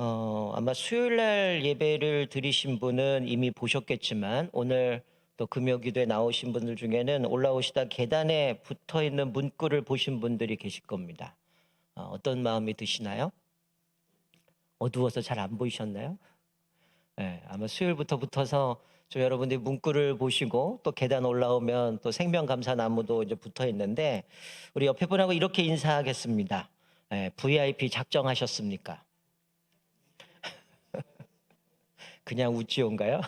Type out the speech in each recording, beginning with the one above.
아마 수요일 날 예배를 드리신 분은 이미 보셨겠지만 오늘 또 금요 기도에 나오신 분들 중에는 올라오시다 계단에 붙어 있는 문구를 보신 분들이 계실 겁니다. 어떤 마음이 드시나요? 어두워서 잘 안 보이셨나요? 네, 아마 수요일부터 붙어서 저 여러분들이 문구를 보시고 또 계단 올라오면 또 생명감사나무도 이제 붙어 있는데 우리 옆에 분하고 이렇게 인사하겠습니다. VIP 작정하셨습니까? 그냥 우찌온가요?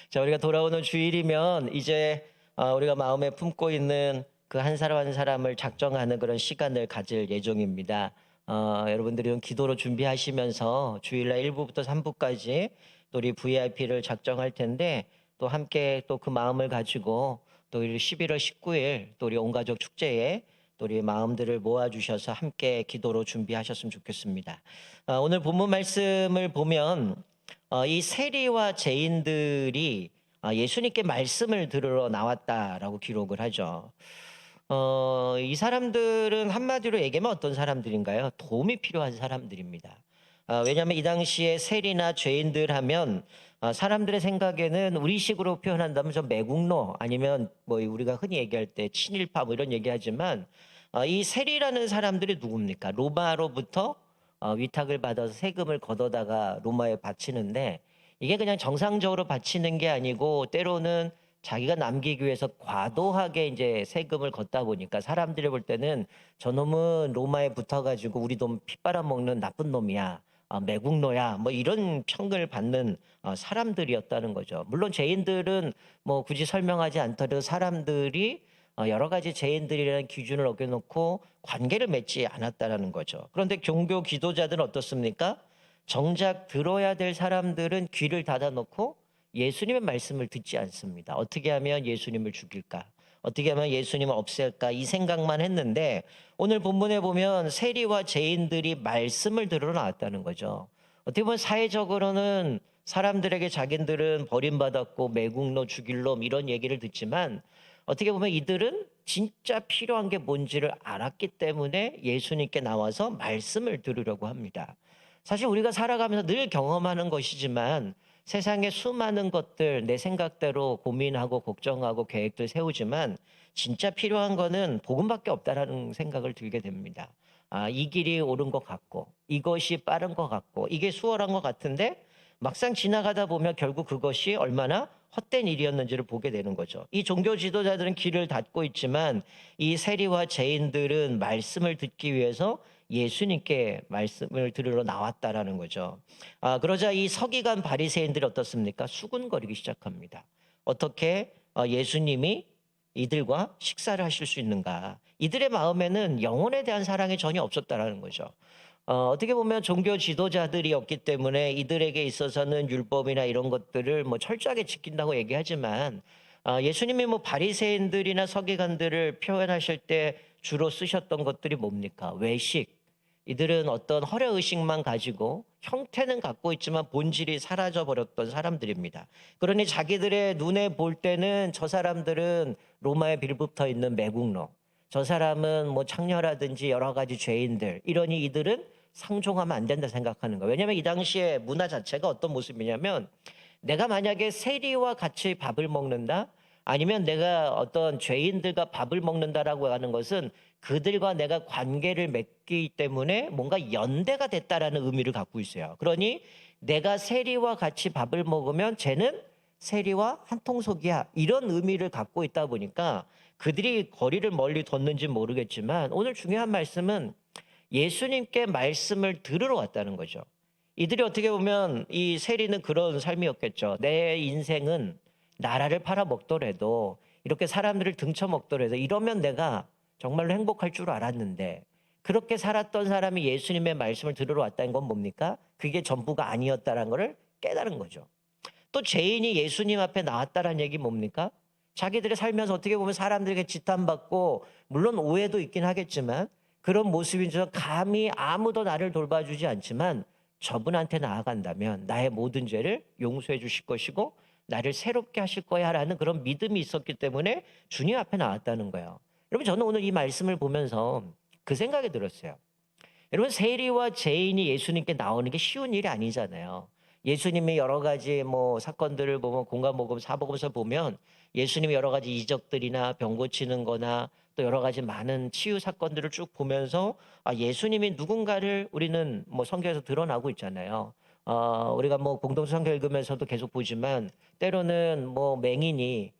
자, 우리가 돌아오는 주일이면 이제 우리가 마음에 품고 있는 그 한 사람 한 사람을 작정하는 그런 시간을 가질 예정입니다. 여러분들이 기도로 준비하시면서 주일날 1부부터 3부까지 또 우리 VIP를 작정할 텐데 또 함께 또 그 마음을 가지고 또 우리 11월 19일 또 우리 온가족 축제에 또 우리 마음들을 모아주셔서 함께 기도로 준비하셨으면 좋겠습니다. 오늘 본문 말씀을 보면 이 세리와 죄인들이 예수님께 말씀을 들으러 나왔다라고 기록을 하죠. 이 사람들은 한마디로 얘기하면 어떤 사람들인가요? 도움이 필요한 사람들입니다. 왜냐하면 이 당시에 세리나 죄인들 하면 사람들의 생각에는 우리식으로 표현한다면 좀 매국노 아니면 뭐 우리가 흔히 얘기할 때 친일파 뭐 이런 얘기하지만 이 세리라는 사람들이 누굽니까? 로마로부터 위탁을 받아서 세금을 걷어다가 로마에 바치는데 이게 그냥 정상적으로 바치는 게 아니고 때로는 자기가 남기기 위해서 과도하게 이제 세금을 걷다 보니까 사람들이 볼 때는 저놈은 로마에 붙어가지고 우리 돈 핏빨아먹는 나쁜 놈이야. 매국노야. 뭐 이런 평을 받는 사람들이었다는 거죠. 물론 죄인들은 뭐 굳이 설명하지 않더라도 사람들이 여러 가지 죄인들이라는 기준을 어겨놓고 관계를 맺지 않았다라는 거죠. 그런데 종교 기도자들은 어떻습니까? 정작 들어야 될 사람들은 귀를 닫아놓고 예수님의 말씀을 듣지 않습니다. 어떻게 하면 예수님을 죽일까? 어떻게 하면 예수님을 없앨까? 이 생각만 했는데 오늘 본문에 보면 세리와 죄인들이 말씀을 들으러 나왔다는 거죠. 어떻게 보면 사회적으로는 사람들에게 자기들은 버림받았고 매국노 죽일 놈 이런 얘기를 듣지만 어떻게 보면 이들은 진짜 필요한 게 뭔지를 알았기 때문에 예수님께 나와서 말씀을 들으려고 합니다. 사실 우리가 살아가면서 늘 경험하는 것이지만 세상에 수많은 것들 내 생각대로 고민하고 걱정하고 계획들 세우지만 진짜 필요한 거는 복음밖에 없다라는 생각을 들게 됩니다. 이 길이 옳은 것 같고 이것이 빠른 것 같고 이게 수월한 것 같은데 막상 지나가다 보면 결국 그것이 얼마나 헛된 일이었는지를 보게 되는 거죠. 이 종교 지도자들은 길을 닫고 있지만 이 세리와 죄인들은 말씀을 듣기 위해서 예수님께 말씀을 들으러 나왔다라는 거죠. 그러자 이 서기관 바리새인들이 어떻습니까? 수군거리기 시작합니다. 어떻게 예수님이 이들과 식사를 하실 수 있는가? 이들의 마음에는 영혼에 대한 사랑이 전혀 없었다라는 거죠. 어떻게 보면 종교 지도자들이었기 때문에 이들에게 있어서는 율법이나 이런 것들을 뭐 철저하게 지킨다고 얘기하지만 예수님이 뭐 바리새인들이나 서기관들을 표현하실 때 주로 쓰셨던 것들이 뭡니까? 외식. 이들은 어떤 허례 의식만 가지고 형태는 갖고 있지만 본질이 사라져 버렸던 사람들입니다. 그러니 자기들의 눈에 볼 때는 저 사람들은 로마에 빌붙어 있는 매국노, 저 사람은 뭐 창녀라든지 여러 가지 죄인들, 이러니 이들은 상종하면 안 된다 생각하는 거예요. 왜냐하면 이 당시에 문화 자체가 어떤 모습이냐면 내가 만약에 세리와 같이 밥을 먹는다, 아니면 내가 어떤 죄인들과 밥을 먹는다라고 하는 것은 그들과 내가 관계를 맺기 때문에 뭔가 연대가 됐다라는 의미를 갖고 있어요. 그러니 내가 세리와 같이 밥을 먹으면 쟤는 세리와 한 통속이야. 이런 의미를 갖고 있다 보니까 그들이 거리를 멀리 뒀는지 모르겠지만 오늘 중요한 말씀은 예수님께 말씀을 들으러 왔다는 거죠. 이들이 어떻게 보면 이 세리는 그런 삶이었겠죠. 내 인생은 나라를 팔아먹더라도 이렇게 사람들을 등쳐먹더라도 이러면 내가 정말로 행복할 줄 알았는데 그렇게 살았던 사람이 예수님의 말씀을 들으러 왔다는 건 뭡니까? 그게 전부가 아니었다는 것을 깨달은 거죠. 또 죄인이 예수님 앞에 나왔다는 얘기 뭡니까? 자기들이 살면서 어떻게 보면 사람들에게 지탄받고 물론 오해도 있긴 하겠지만 그런 모습인지라 감히 아무도 나를 돌봐주지 않지만 저분한테 나아간다면 나의 모든 죄를 용서해 주실 것이고 나를 새롭게 하실 거야라는 그런 믿음이 있었기 때문에 주님 앞에 나왔다는 거예요. 여러분 저는 오늘 이 말씀을 보면서 그 생각이 들었어요. 여러분, 세리와 죄인이 예수님께 나오는 게 쉬운 일이 아니잖아요. 예수님이 여러 가지 뭐 사건들을 보면 공감복음, 사복음서 보면 예수님이 여러 가지 이적들이나 병 고치는 거나 또 여러 가지 많은 치유 사건들을 쭉 보면서 예수님이 누군가를 우리는 뭐 성경에서 드러나고 있잖아요. 우리가 뭐 공동서 성경 읽으면서도 계속 보지만 때로는 뭐 맹인이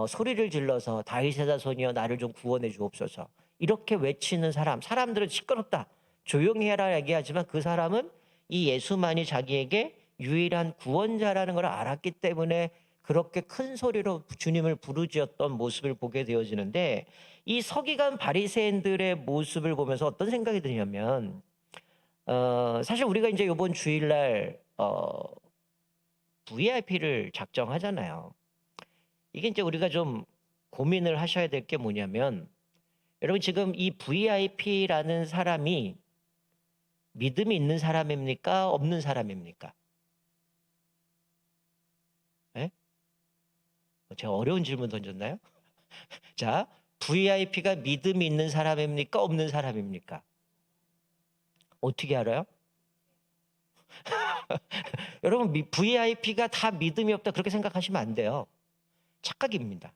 소리를 질러서 다윗의 자손이여 나를 좀 구원해 주옵소서 이렇게 외치는 사람들은 시끄럽다 조용히 해라 얘기하지만 그 사람은 이 예수만이 자기에게 유일한 구원자라는 걸 알았기 때문에 그렇게 큰 소리로 주님을 부르짖었던 모습을 보게 되어지는데, 이 서기관 바리새인들의 모습을 보면서 어떤 생각이 드냐면 사실 우리가 이제 이번 주일날 VIP를 작정하잖아요. 이게 이제 우리가 좀 고민을 하셔야 될 게 뭐냐면, 여러분 지금 이 VIP라는 사람이 믿음이 있는 사람입니까? 없는 사람입니까? 예? 제가 어려운 질문 던졌나요? 자, VIP가 믿음이 있는 사람입니까? 없는 사람입니까? 어떻게 알아요? 여러분, VIP가 다 믿음이 없다 그렇게 생각하시면 안 돼요. 착각입니다.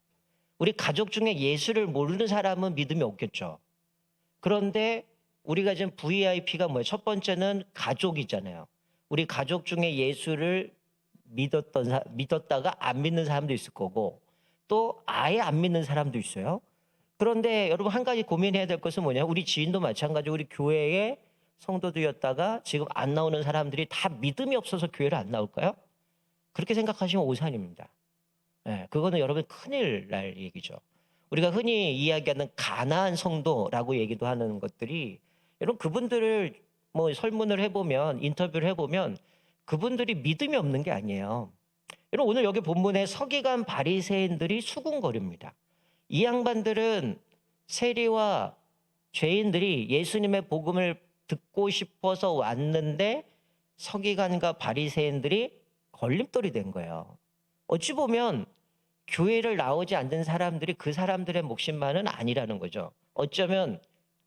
우리 가족 중에 예수를 모르는 사람은 믿음이 없겠죠. 그런데 우리가 지금 VIP가 뭐예요? 첫 번째는 가족이잖아요. 우리 가족 중에 예수를 믿었다가 안 믿는 사람도 있을 거고 또 아예 안 믿는 사람도 있어요. 그런데 여러분 한 가지 고민해야 될 것은 뭐냐? 우리 지인도 마찬가지고 우리 교회의 성도들이었다가 지금 안 나오는 사람들이 다 믿음이 없어서 교회를 안 나올까요? 그렇게 생각하시면 오산입니다. 예, 그거는 여러분 큰일 날 얘기죠. 우리가 흔히 이야기하는 가나안 성도라고 얘기도 하는 것들이 여러분 그분들을 뭐 설문을 해보면 인터뷰를 해보면 그분들이 믿음이 없는 게 아니에요. 여러분 오늘 여기 본문에 서기관 바리새인들이 수군거립니다. 이 양반들은 세리와 죄인들이 예수님의 복음을 듣고 싶어서 왔는데 서기관과 바리새인들이 걸림돌이 된 거예요. 어찌 보면 교회를 나오지 않는 사람들이 그 사람들의 몫임만은 아니라는 거죠. 어쩌면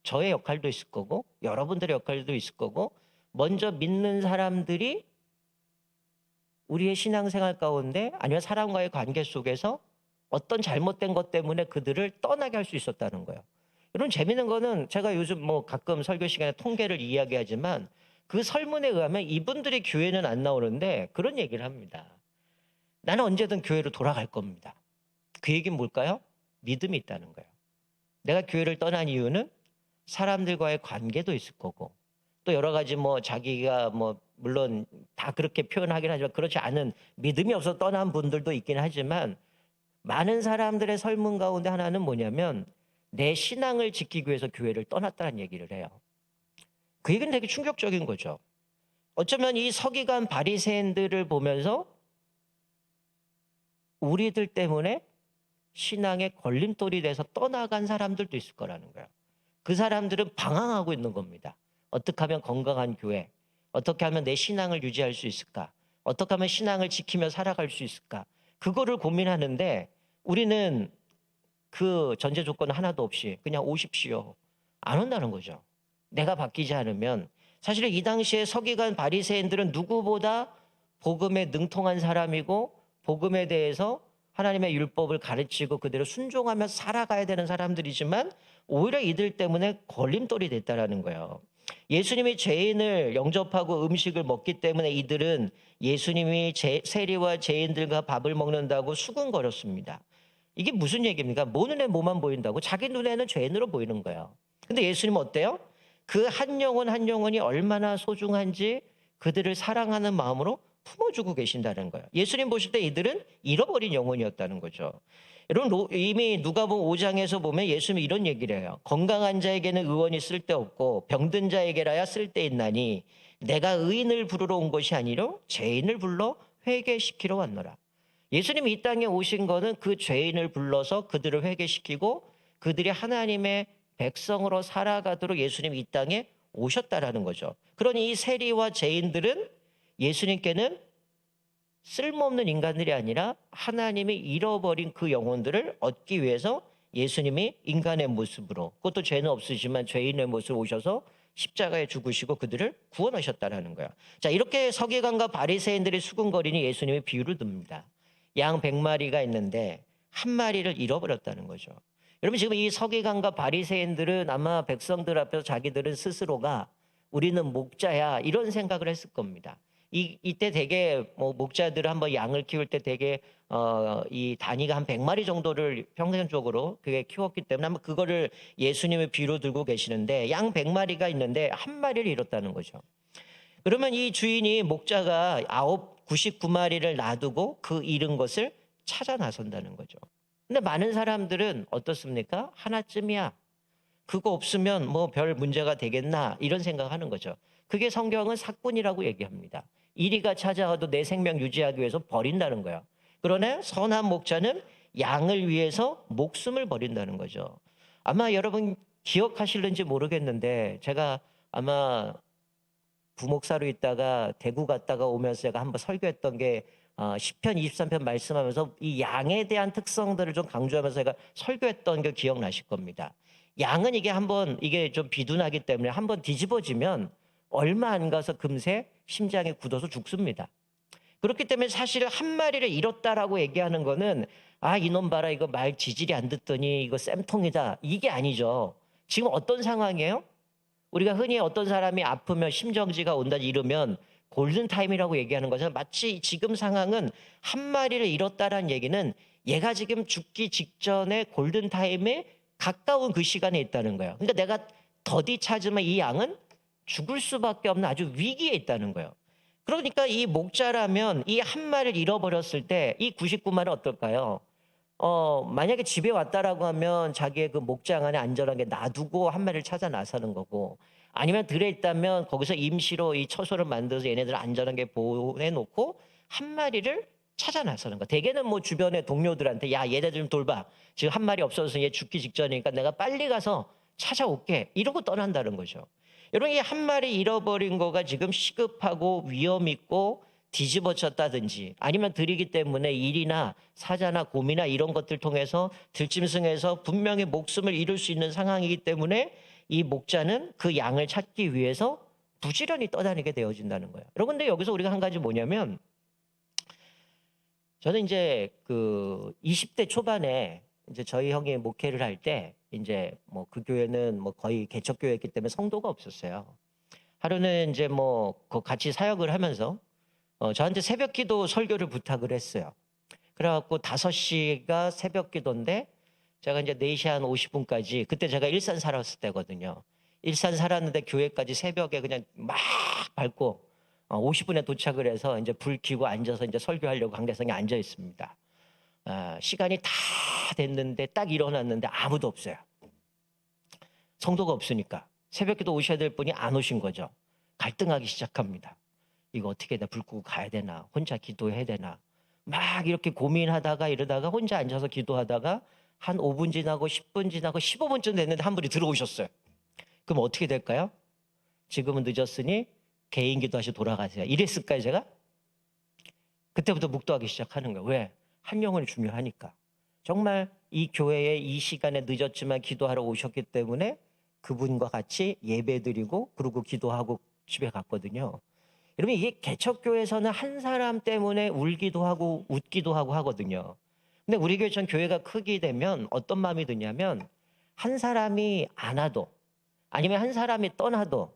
저의 역할도 있을 거고 여러분들의 역할도 있을 거고 먼저 믿는 사람들이 우리의 신앙생활 가운데 아니면 사람과의 관계 속에서 어떤 잘못된 것 때문에 그들을 떠나게 할 수 있었다는 거예요. 여러분 재미있는 거는 제가 요즘 뭐 가끔 설교 시간에 통계를 이야기하지만 그 설문에 의하면 이분들이 교회는 안 나오는데 그런 얘기를 합니다. 나는 언제든 교회로 돌아갈 겁니다. 그 얘기는 뭘까요? 믿음이 있다는 거예요. 내가 교회를 떠난 이유는 사람들과의 관계도 있을 거고 또 여러 가지 뭐 자기가 뭐 물론 다 그렇게 표현하긴 하지만 그렇지 않은 믿음이 없어 떠난 분들도 있긴 하지만 많은 사람들의 설문 가운데 하나는 뭐냐면 내 신앙을 지키기 위해서 교회를 떠났다는 얘기를 해요. 그 얘기는 되게 충격적인 거죠. 어쩌면 이 서기관 바리새인들을 보면서 우리들 때문에 신앙의 걸림돌이 돼서 떠나간 사람들도 있을 거라는 거예요. 그 사람들은 방황하고 있는 겁니다. 어떻게 하면 건강한 교회, 어떻게 하면 내 신앙을 유지할 수 있을까? 어떻게 하면 신앙을 지키며 살아갈 수 있을까? 그거를 고민하는데 우리는 그 전제 조건 하나도 없이 그냥 오십시오. 안 온다는 거죠. 내가 바뀌지 않으면. 사실 이 당시에 서기관 바리새인들은 누구보다 복음에 능통한 사람이고 복음에 대해서 하나님의 율법을 가르치고 그대로 순종하며 살아가야 되는 사람들이지만 오히려 이들 때문에 걸림돌이 됐다라는 거예요. 예수님이 죄인을 영접하고 음식을 먹기 때문에 이들은 예수님이 세리와 죄인들과 밥을 먹는다고 수군거렸습니다. 이게 무슨 얘기입니까? 모 눈에 뭐만 보인다고 자기 눈에는 죄인으로 보이는 거예요. 근데 예수님은 어때요? 그 한 영혼 한 영혼이 얼마나 소중한지 그들을 사랑하는 마음으로 품어주고 계신다는 거예요. 예수님 보실 때 이들은 잃어버린 영혼이었다는 거죠. 여러분 이미 누가복음 5장에서 보면 예수님이 이런 얘기를 해요. 건강한 자에게는 의원이 쓸데없고 병든 자에게라야 쓸데있나니 내가 의인을 부르러 온 것이 아니라 죄인을 불러 회개시키러 왔노라. 예수님이 이 땅에 오신 거는 그 죄인을 불러서 그들을 회개시키고 그들이 하나님의 백성으로 살아가도록 예수님이 이 땅에 오셨다라는 거죠. 그러니 이 세리와 죄인들은 예수님께는 쓸모없는 인간들이 아니라 하나님이 잃어버린 그 영혼들을 얻기 위해서 예수님이 인간의 모습으로, 그것도 죄는 없으시지만 죄인의 모습으로 오셔서 십자가에 죽으시고 그들을 구원하셨다라는 거예요. 자, 이렇게 서기관과 바리새인들이 수군거리니 예수님이 비유를 듭니다. 양 100마리가 있는데 한 마리를 잃어버렸다는 거죠. 여러분, 지금 이 서기관과 바리새인들은 아마 백성들 앞에서 자기들은 스스로가 우리는 목자야 이런 생각을 했을 겁니다. 이때 되게 뭐 목자들을 한번 양을 키울 때 되게 이 단위가 한 100마리 정도를 평균적으로 그게 키웠기 때문에 아마 그거를 예수님의 비유로 들고 계시는데 양 100마리가 있는데 한 마리를 잃었다는 거죠. 그러면 이 주인이 목자가 99마리를 놔두고 그 잃은 것을 찾아 나선다는 거죠. 근데 많은 사람들은 어떻습니까? 하나쯤이야. 그거 없으면 뭐 별 문제가 되겠나 이런 생각하는 거죠. 그게 성경은 사꾼이라고 얘기합니다. 이리가 찾아와도 내 생명 유지하기 위해서 버린다는 거예요. 그러나 선한 목자는 양을 위해서 목숨을 버린다는 거죠. 아마 여러분 기억하실는지 모르겠는데 제가 아마 부목사로 있다가 대구 갔다가 오면서 제가 한번 설교했던 게 시편 23편 말씀하면서 이 양에 대한 특성들을 좀 강조하면서 제가 설교했던 게 기억나실 겁니다. 양은 이게 좀 비둔하기 때문에 한번 뒤집어지면 얼마 안 가서 금세 심장이 굳어서 죽습니다. 그렇기 때문에 사실 한 마리를 잃었다라고 얘기하는 거는 이놈 봐라 이거 말 지질이 안 듣더니 이거 쌤통이다 이게 아니죠. 지금 어떤 상황이에요? 우리가 흔히 어떤 사람이 아프면 심정지가 온다 이러면 골든타임이라고 얘기하는 것은 마치 지금 상황은 한 마리를 잃었다라는 얘기는 얘가 지금 죽기 직전에 골든타임에 가까운 그 시간에 있다는 거예요. 그러니까 내가 더디 찾으면 이 양은 죽을 수밖에 없는 아주 위기에 있다는 거예요. 그러니까 이 목자라면 이 한 마리를 잃어버렸을 때 이 99마리는 어떨까요? 만약에 집에 왔다라고 하면 자기의 그 목장 안에 안전하게 놔두고 한 마리를 찾아 나서는 거고, 아니면 들에 있다면 거기서 임시로 이 처소를 만들어서 얘네들을 안전하게 보내놓고 한 마리를 찾아 나서는 거. 대개는 뭐 주변의 동료들한테 야 얘네들 좀 돌봐. 지금 한 마리 없어서 얘 죽기 직전이니까 내가 빨리 가서 찾아올게. 이러고 떠난다는 거죠. 여러분, 이 한 마리 잃어버린 거가 지금 시급하고 위험 있고 뒤집어졌다든지 아니면 들이기 때문에 일이나 사자나 곰이나 이런 것들 통해서 들짐승해서 분명히 목숨을 잃을 수 있는 상황이기 때문에 이 목자는 그 양을 찾기 위해서 부지런히 떠다니게 되어진다는 거예요. 여러분, 근데 여기서 우리가 한 가지 뭐냐면, 저는 이제 그 20대 초반에 이제 저희 형이 목회를 할 때 이제 뭐 그 교회는 뭐 거의 개척교회였기 때문에 성도가 없었어요. 하루는 이제 뭐 같이 사역을 하면서 저한테 새벽 기도 설교를 부탁을 했어요. 그래갖고 5시가 새벽 기도인데 제가 이제 4시 한 50분까지, 그때 제가 일산 살았을 때거든요. 일산 살았는데 교회까지 새벽에 그냥 막 밟고 50분에 도착을 해서 이제 불 켜고 앉아서 이제 설교하려고 관계성에 앉아 있습니다. 시간이 다 됐는데 딱 일어났는데 아무도 없어요. 성도가 없으니까 새벽기도 오셔야 될 분이 안 오신 거죠. 갈등하기 시작합니다. 이거 어떻게 해야 되나, 불 끄고 가야 되나, 혼자 기도해야 되나, 막 이렇게 고민하다가 이러다가 혼자 앉아서 기도하다가 한 5분 지나고 10분 지나고 15분쯤 됐는데 한 분이 들어오셨어요. 그럼 어떻게 될까요? 지금은 늦었으니 개인 기도하시고 돌아가세요. 이랬을까요, 제가? 그때부터 묵도하기 시작하는 거예요. 왜? 한 영혼이 중요하니까. 정말 이 교회에 이 시간에 늦었지만 기도하러 오셨기 때문에 그분과 같이 예배드리고 그러고 기도하고 집에 갔거든요. 여러분, 이게 개척교회에서는 한 사람 때문에 울기도 하고 웃기도 하고 하거든요. 근데 우리 교회처럼 교회가 크게 되면 어떤 마음이 드냐면 한 사람이 안 와도 아니면 한 사람이 떠나도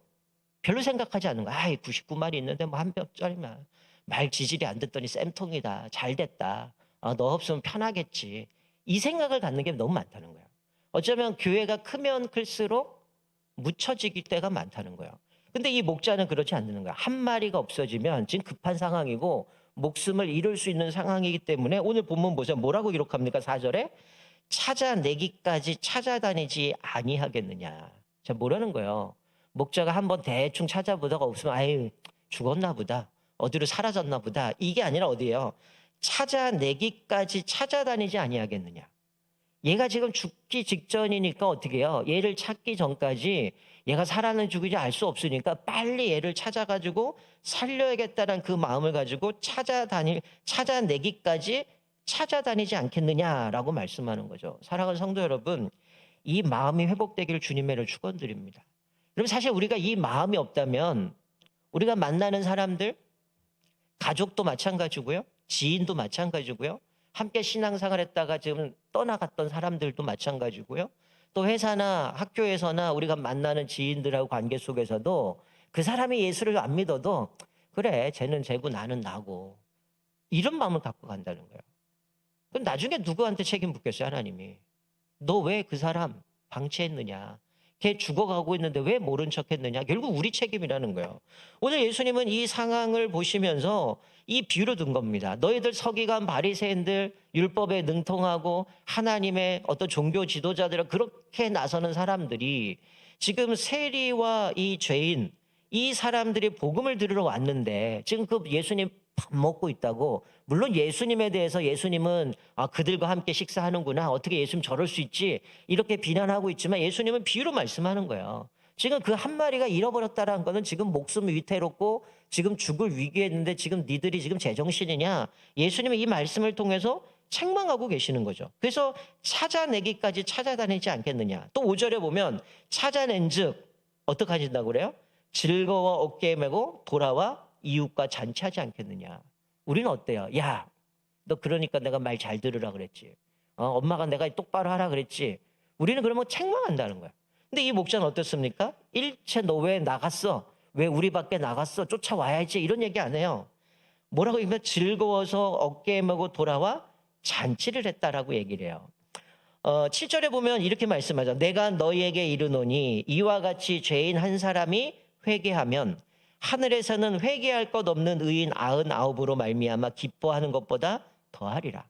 별로 생각하지 않는 거야. 99마리 있는데 뭐 한 뼘짜리만. 말 지질이 안 듣더니 쌤통이다. 잘 됐다. 너 없으면 편하겠지. 이 생각을 갖는 게 너무 많다는 거예요. 어쩌면 교회가 크면 클수록 묻혀지기 때가 많다는 거예요. 근데 이 목자는 그렇지 않는 거야. 한 마리가 없어지면 지금 급한 상황이고 목숨을 잃을 수 있는 상황이기 때문에 오늘 본문 보세요. 뭐라고 기록합니까? 4절에 찾아내기까지 찾아다니지 아니하겠느냐. 자, 뭐라는 거예요? 목자가 한번 대충 찾아보다가 없으면 아유 죽었나 보다. 어디로 사라졌나 보다. 이게 아니라 어디예요? 찾아내기까지 찾아다니지 아니하겠느냐. 얘가 지금 죽기 직전이니까 어떻게 해요? 얘를 찾기 전까지 얘가 살아는 죽은지 알 수 없으니까 빨리 얘를 찾아가지고 살려야겠다는 그 마음을 가지고 찾아내기까지 찾아다니지 않겠느냐라고 말씀하는 거죠. 사랑하는 성도 여러분, 이 마음이 회복되기를 주님의 축원드립니다. 그럼 사실 우리가 이 마음이 없다면 우리가 만나는 사람들, 가족도 마찬가지고요. 지인도 마찬가지고요. 함께 신앙생활 했다가 지금 떠나갔던 사람들도 마찬가지고요. 또 회사나 학교에서나 우리가 만나는 지인들하고 관계 속에서도 그 사람이 예수를 안 믿어도 그래, 쟤는 쟤고 나는 나고 이런 마음을 갖고 간다는 거예요. 그럼 나중에 누구한테 책임 묻겠어요, 하나님이? 너 왜 그 사람 방치했느냐? 걔 죽어가고 있는데 왜 모른 척했느냐? 결국 우리 책임이라는 거예요. 오늘 예수님은 이 상황을 보시면서 이 비유를 든 겁니다. 너희들 서기관 바리새인들 율법에 능통하고 하나님의 어떤 종교 지도자들을 그렇게 나서는 사람들이 지금 세리와 이 죄인 이 사람들이 복음을 들으러 왔는데 지금 그 예수님 밥 먹고 있다고. 물론 예수님에 대해서 예수님은 그들과 함께 식사하는구나, 어떻게 예수님 저럴 수 있지, 이렇게 비난하고 있지만 예수님은 비유로 말씀하는 거예요. 지금 그 한 마리가 잃어버렸다는 거는 지금 목숨이 위태롭고 지금 죽을 위기에 있는데 지금 니들이 지금 제정신이냐, 예수님이 이 말씀을 통해서 책망하고 계시는 거죠. 그래서 찾아내기까지 찾아다니지 않겠느냐. 또 5절에 보면 찾아낸 즉 어떻게 하신다고 그래요? 즐거워 어깨에 메고 돌아와 이웃과 잔치하지 않겠느냐. 우리는 어때요? 야, 너 그러니까 내가 말 잘 들으라 그랬지. 엄마가 내가 똑바로 하라 그랬지. 우리는 그러면 책망한다는 거야. 근데 이 목자는 어떻습니까? 일체 너 왜 나갔어? 왜 우리 밖에 나갔어? 쫓아와야지. 이런 얘기 안 해요. 뭐라고 하면 즐거워서 어깨에 메고 돌아와 잔치를 했다라고 얘기를 해요. 7절에 보면 이렇게 말씀하죠. 내가 너희에게 이르노니 이와 같이 죄인 한 사람이 회개하면 하늘에서는 회개할 것 없는 의인 99으로 말미암아 기뻐하는 것보다 더하리라.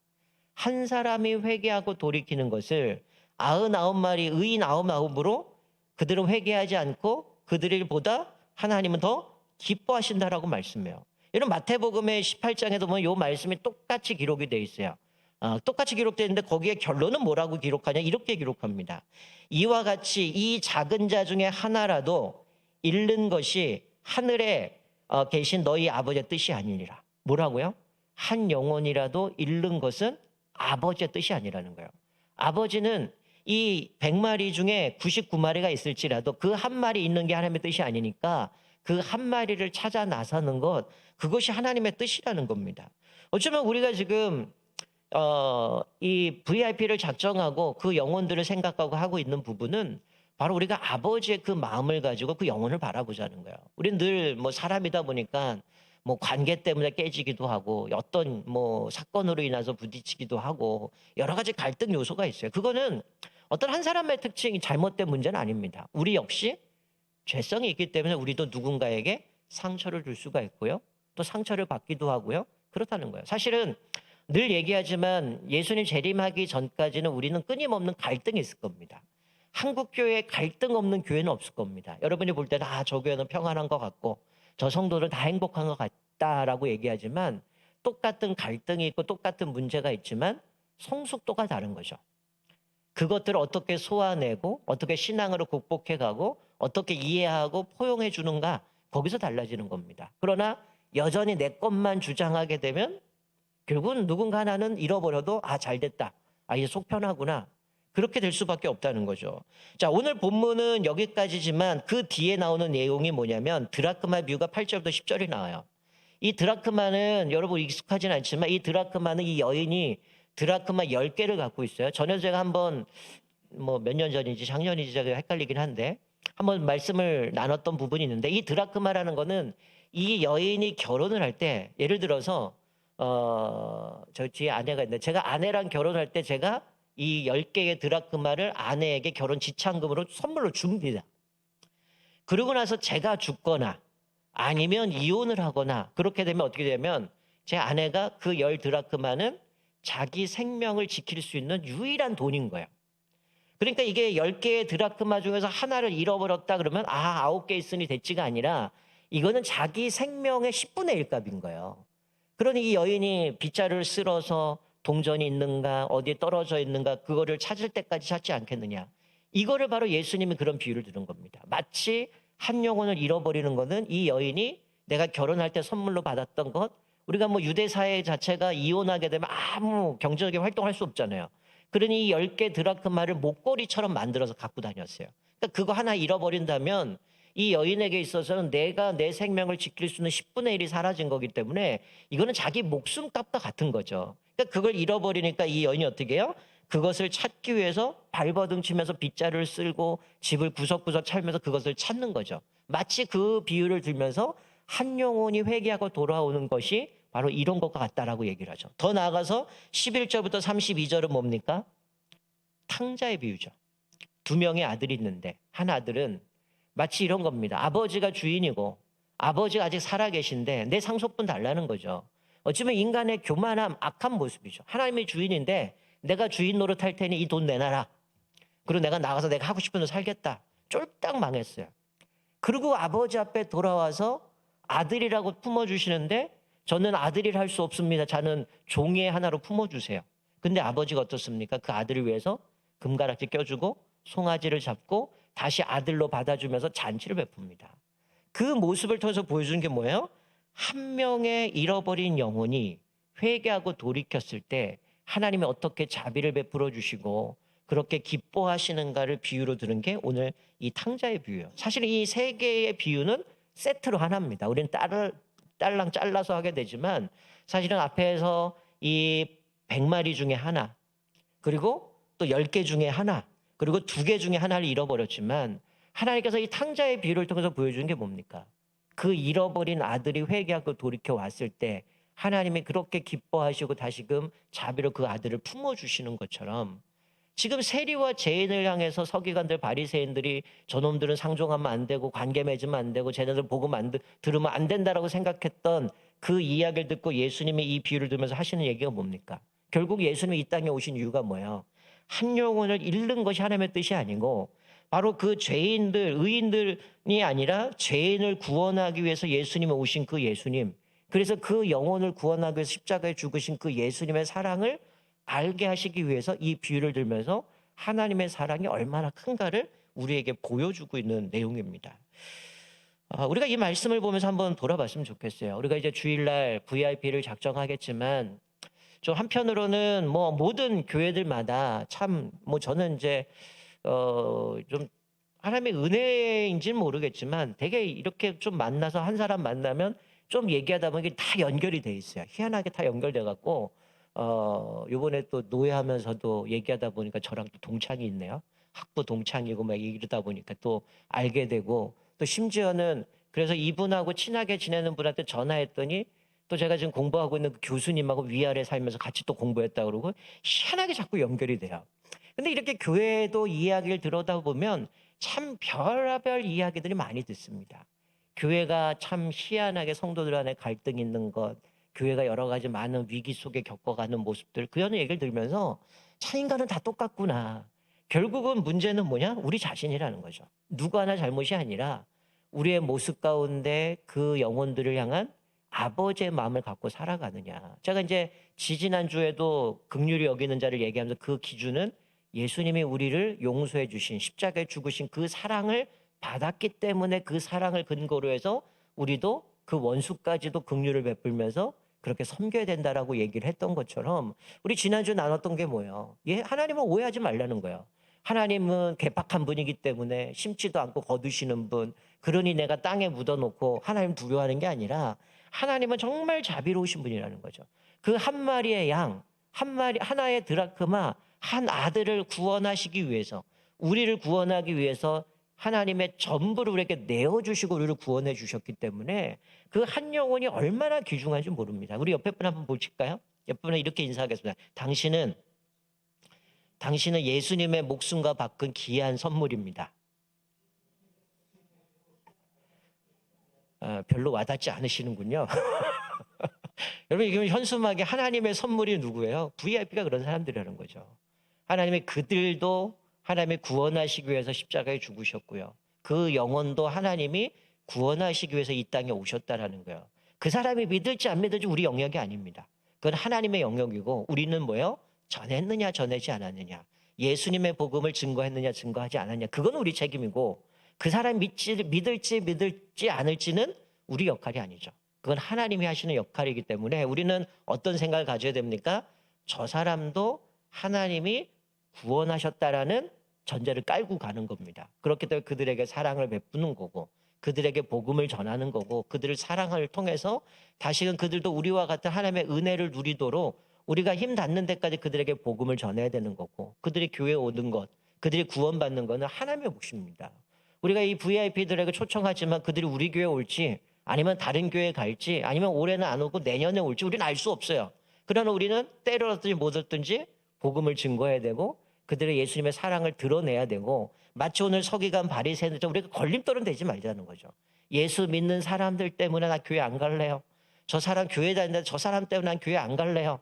한 사람이 회개하고 돌이키는 것을 99마리 의인 99으로 그들은 회개하지 않고 그들을 보다 하나님은 더 기뻐하신다라고 말씀해요. 이런 마태복음의 18장에도 보면 이 말씀이 똑같이 기록이 되어 있어요. 똑같이 기록되어 있는데 거기에 결론은 뭐라고 기록하냐, 이렇게 기록합니다. 이와 같이 이 작은 자 중에 하나라도 잃는 것이 하늘에 계신 너희 아버지의 뜻이 아니니라. 뭐라고요? 한 영혼이라도 잃는 것은 아버지의 뜻이 아니라는 거예요. 아버지는 이 100마리 중에 99마리가 있을지라도 그 한 마리 있는 게 하나님의 뜻이 아니니까 그 한 마리를 찾아 나서는 것, 그것이 하나님의 뜻이라는 겁니다. 어쩌면 우리가 지금 이 VIP를 작정하고 그 영혼들을 생각하고 하고 있는 부분은 바로 우리가 아버지의 그 마음을 가지고 그 영혼을 바라보자는 거예요. 우리는 늘 뭐 사람이다 보니까 뭐 관계 때문에 깨지기도 하고 어떤 뭐 사건으로 인해서 부딪히기도 하고 여러 가지 갈등 요소가 있어요. 그거는 어떤 한 사람의 특징이 잘못된 문제는 아닙니다. 우리 역시 죄성이 있기 때문에 우리도 누군가에게 상처를 줄 수가 있고요. 또 상처를 받기도 하고요. 그렇다는 거예요. 사실은 늘 얘기하지만 예수님 재림하기 전까지는 우리는 끊임없는 갈등이 있을 겁니다. 한국 교회에 갈등 없는 교회는 없을 겁니다. 여러분이 볼 때는 저 교회는 평안한 것 같고 저 성도는 다 행복한 것 같다라고 얘기하지만 똑같은 갈등이 있고 똑같은 문제가 있지만 성숙도가 다른 거죠. 그것들을 어떻게 소화내고 어떻게 신앙으로 극복해가고 어떻게 이해하고 포용해 주는가, 거기서 달라지는 겁니다. 그러나 여전히 내 것만 주장하게 되면 결국은 누군가 하나는 잃어버려도 잘 됐다, 이제 속 편하구나, 그렇게 될 수밖에 없다는 거죠. 자, 오늘 본문은 여기까지지만 그 뒤에 나오는 내용이 뭐냐면 드라크마 비유가 8절부터 10절이 나와요. 이 드라크마는 여러분 익숙하진 않지만 이 드라크마는 이 여인이 드라크마 10개를 갖고 있어요. 전에 제가 한번 뭐 몇 년 전인지 작년인지 제가 헷갈리긴 한데 한번 말씀을 나눴던 부분이 있는데, 이 드라크마라는 거는 이 여인이 결혼을 할 때, 예를 들어서 저 뒤에 아내가 있는데 제가 아내랑 결혼할 때 제가 이 10개의 드라크마를 아내에게 결혼 지참금으로 선물로 줍니다. 그러고 나서 제가 죽거나 아니면 이혼을 하거나 그렇게 되면 어떻게 되면 제 아내가 그 10 드라크마는 자기 생명을 지킬 수 있는 유일한 돈인 거예요. 그러니까 이게 10개의 드라크마 중에서 하나를 잃어버렸다 그러면 9개 있으니 됐지가 아니라 이거는 자기 생명의 10분의 1 값인 거예요. 그러니 이 여인이 빗자루를 쓸어서 동전이 있는가 어디에 떨어져 있는가 그거를 찾을 때까지 찾지 않겠느냐. 이거를 바로 예수님이 그런 비유를 들은 겁니다. 마치 한 영혼을 잃어버리는 거는 이 여인이 내가 결혼할 때 선물로 받았던 것, 우리가 뭐 유대 사회 자체가 이혼하게 되면 아무 경제적인 활동할 수 없잖아요. 그러니 이 10개 드라크마를 목걸이처럼 만들어서 갖고 다녔어요. 그러니까 그거 하나 잃어버린다면 이 여인에게 있어서는 내가 내 생명을 지킬 수 있는 10분의 1이 사라진 거기 때문에 이거는 자기 목숨값과 같은 거죠. 그러니까 그걸 잃어버리니까 이 여인이 어떻게 해요? 그것을 찾기 위해서 발버둥 치면서 빗자루를 쓸고 집을 구석구석 찾으면서 그것을 찾는 거죠. 마치 그 비유를 들면서 한 영혼이 회개하고 돌아오는 것이 바로 이런 것과 같다라고 얘기를 하죠. 더 나아가서 11절부터 32절은 뭡니까? 탕자의 비유죠. 두 명의 아들이 있는데 한 아들은 마치 이런 겁니다. 아버지가 주인이고 아버지가 아직 살아계신데 내 상속분 달라는 거죠. 어쩌면 인간의 교만함, 악한 모습이죠. 하나님의 주인인데 내가 주인 노릇할 테니 이 돈 내놔라. 그리고 내가 나가서 내가 하고 싶은 대로 살겠다. 쫄딱 망했어요. 그리고 아버지 앞에 돌아와서 아들이라고 품어주시는데 저는 아들이라 할 수 없습니다. 저는 종의 하나로 품어주세요. 근데 아버지가 어떻습니까? 그 아들을 위해서 금가락지 껴주고 송아지를 잡고 다시 아들로 받아주면서 잔치를 베풉니다. 그 모습을 통해서 보여주는 게 뭐예요? 한 명의 잃어버린 영혼이 회개하고 돌이켰을 때 하나님이 어떻게 자비를 베풀어 주시고 그렇게 기뻐하시는가를 비유로 들은 게 오늘 이 탕자의 비유예요. 사실 이 세 개의 비유는 세트로 하나입니다. 우리는 딸랑 잘라서 하게 되지만 사실은 앞에서 이 100마리 중에 하나, 그리고 또 10개 중에 하나, 그리고 2개 중에 하나를 잃어버렸지만 하나님께서 이 탕자의 비유를 통해서 보여주는 게 뭡니까? 그 잃어버린 아들이 회개하고 돌이켜 왔을 때 하나님이 그렇게 기뻐하시고 다시금 자비로 그 아들을 품어주시는 것처럼 지금 세리와 죄인을 향해서 서기관들 바리새인들이 저놈들은 상종하면 안 되고 관계 맺으면 안 되고 쟤네들 복음 들으면 안 된다라고 생각했던 그 이야기를 듣고 예수님이 이 비유를 들으면서 하시는 얘기가 뭡니까? 결국 예수님이 이 땅에 오신 이유가 뭐예요? 한 영혼을 잃는 것이 하나님의 뜻이 아니고 바로 그 죄인들, 의인들이 아니라 죄인을 구원하기 위해서 예수님이 오신 그 예수님, 그래서 그 영혼을 구원하기 위해서 십자가에 죽으신 그 예수님의 사랑을 알게 하시기 위해서 이 비유를 들면서 하나님의 사랑이 얼마나 큰가를 우리에게 보여주고 있는 내용입니다. 우리가 이 말씀을 보면서 한번 돌아봤으면 좋겠어요. 우리가 이제 주일날 VIP를 작정하겠지만 좀 한편으로는 뭐 모든 교회들마다 참 뭐 저는 이제 좀 하나님의 은혜인지는 모르겠지만 되게 이렇게 좀 만나서 한 사람 만나면 좀 얘기하다 보면 이게 다 연결이 돼 있어요. 희한하게 다 연결돼 갖고 요번에 또 노예하면서도 얘기하다 보니까 저랑 또 동창이 있네요. 학부 동창이고 막 이러다 보니까 또 알게 되고 또 심지어는 그래서 이분하고 친하게 지내는 분한테 전화했더니 또 제가 지금 공부하고 있는 그 교수님하고 위아래 살면서 같이 또 공부했다 그러고 희한하게 자꾸 연결이 돼요. 근데 이렇게 교회도 이야기를 들어다 보면 참 별의별 이야기들이 많이 듣습니다. 교회가 참 희한하게 성도들 안에 갈등이 있는 것, 교회가 여러 가지 많은 위기 속에 겪어가는 모습들, 그런 얘기를 들으면서 참 인간은 다 똑같구나. 결국은 문제는 뭐냐? 우리 자신이라는 거죠. 누구 하나 잘못이 아니라 우리의 모습 가운데 그 영혼들을 향한 아버지의 마음을 갖고 살아가느냐. 제가 이제 지지난주에도 긍휼히 여기는 자를 얘기하면서 그 기준은 예수님이 우리를 용서해 주신 십자가에 죽으신 그 사랑을 받았기 때문에 그 사랑을 근거로 해서 우리도 그 원수까지도 긍휼을 베풀면서 그렇게 섬겨야 된다라고 얘기를 했던 것처럼 우리 지난주 나눴던 게 뭐예요? 하나님은 오해하지 말라는 거예요. 하나님은 괴팍한 분이기 때문에 심지도 않고 거두시는 분, 그러니 내가 땅에 묻어놓고 하나님 두려워하는 게 아니라 하나님은 정말 자비로우신 분이라는 거죠. 그 한 마리의 양, 하나의 드라크마, 한 아들을 구원하시기 위해서, 우리를 구원하기 위해서 하나님의 전부를 우리에게 내어주시고 우리를 구원해 주셨기 때문에 그 한 영혼이 얼마나 귀중한지 모릅니다. 우리 옆에 분 한번 보실까요? 옆에 분은 이렇게 인사하겠습니다. 당신은 예수님의 목숨과 바꾼 귀한 선물입니다. 별로 와닿지 않으시는군요. 여러분, 이게 현수막에 하나님의 선물이 누구예요? VIP가 그런 사람들이라는 거죠. 하나님의 그들도 하나님이 구원하시기 위해서 십자가에 죽으셨고요. 그 영혼도 하나님이 구원하시기 위해서 이 땅에 오셨다라는 거예요. 그 사람이 믿을지 안 믿을지 우리 영역이 아닙니다. 그건 하나님의 영역이고 우리는 뭐예요? 전했느냐 전하지 않았느냐. 예수님의 복음을 증거했느냐 증거하지 않았느냐. 그건 우리 책임이고 그 사람이 믿을지 않을지는 우리 역할이 아니죠. 그건 하나님이 하시는 역할이기 때문에 우리는 어떤 생각을 가져야 됩니까? 저 사람도 하나님이 구원하셨다라는 전제를 깔고 가는 겁니다. 그렇기 때문에 그들에게 사랑을 베푸는 거고 그들에게 복음을 전하는 거고 그들을 사랑을 통해서 다시금 그들도 우리와 같은 하나님의 은혜를 누리도록 우리가 힘 닿는 데까지 그들에게 복음을 전해야 되는 거고 그들이 교회에 오는 것, 그들이 구원받는 것은 하나님의 몫입니다. 우리가 이 VIP들에게 초청하지만 그들이 우리 교회에 올지 아니면 다른 교회에 갈지 아니면 올해는 안 오고 내년에 올지 우리는 알 수 없어요. 그러나 우리는 때려든지 못 얻든지 복음을 증거해야 되고 그들의 예수님의 사랑을 드러내야 되고 마치 오늘 서기관 바리새인들처럼 우리가 걸림돌은 되지 말자는 거죠. 예수 믿는 사람들 때문에 나 교회 안 갈래요. 저 사람 교회 다니는데 저 사람 때문에 난 교회 안 갈래요.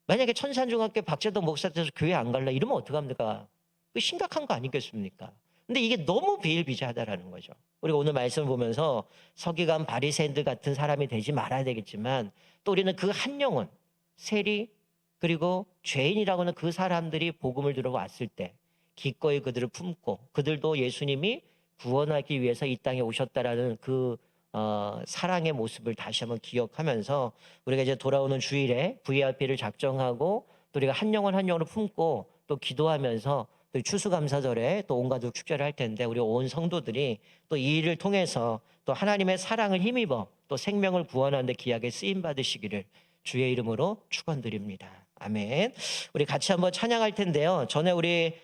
만약에 천산중학교 박재동 목사께서 교회 안 갈래 이러면 어떡합니까? 그 심각한 거 아니겠습니까? 근데 이게 너무 비일비재하다라는 거죠. 우리가 오늘 말씀을 보면서 서기관 바리새인들 같은 사람이 되지 말아야 되겠지만 또 우리는 그 한 영혼 세리 그리고 죄인이라고 하는 그 사람들이 복음을 들어왔을 때 기꺼이 그들을 품고 그들도 예수님이 구원하기 위해서 이 땅에 오셨다라는 그 사랑의 모습을 다시 한번 기억하면서 우리가 이제 돌아오는 주일에 VRP를 작정하고 또 우리가 한 영혼 한 영혼을 품고 또 기도하면서 또 추수감사절에 또 온 가족 축제를 할 텐데 우리 온 성도들이 또 이 일을 통해서 또 하나님의 사랑을 힘입어 또 생명을 구원하는 데 귀하게 쓰임 받으시기를 주의 이름으로 축원드립니다. 아멘. 우리 같이 한번 찬양할 텐데요. 전에 우리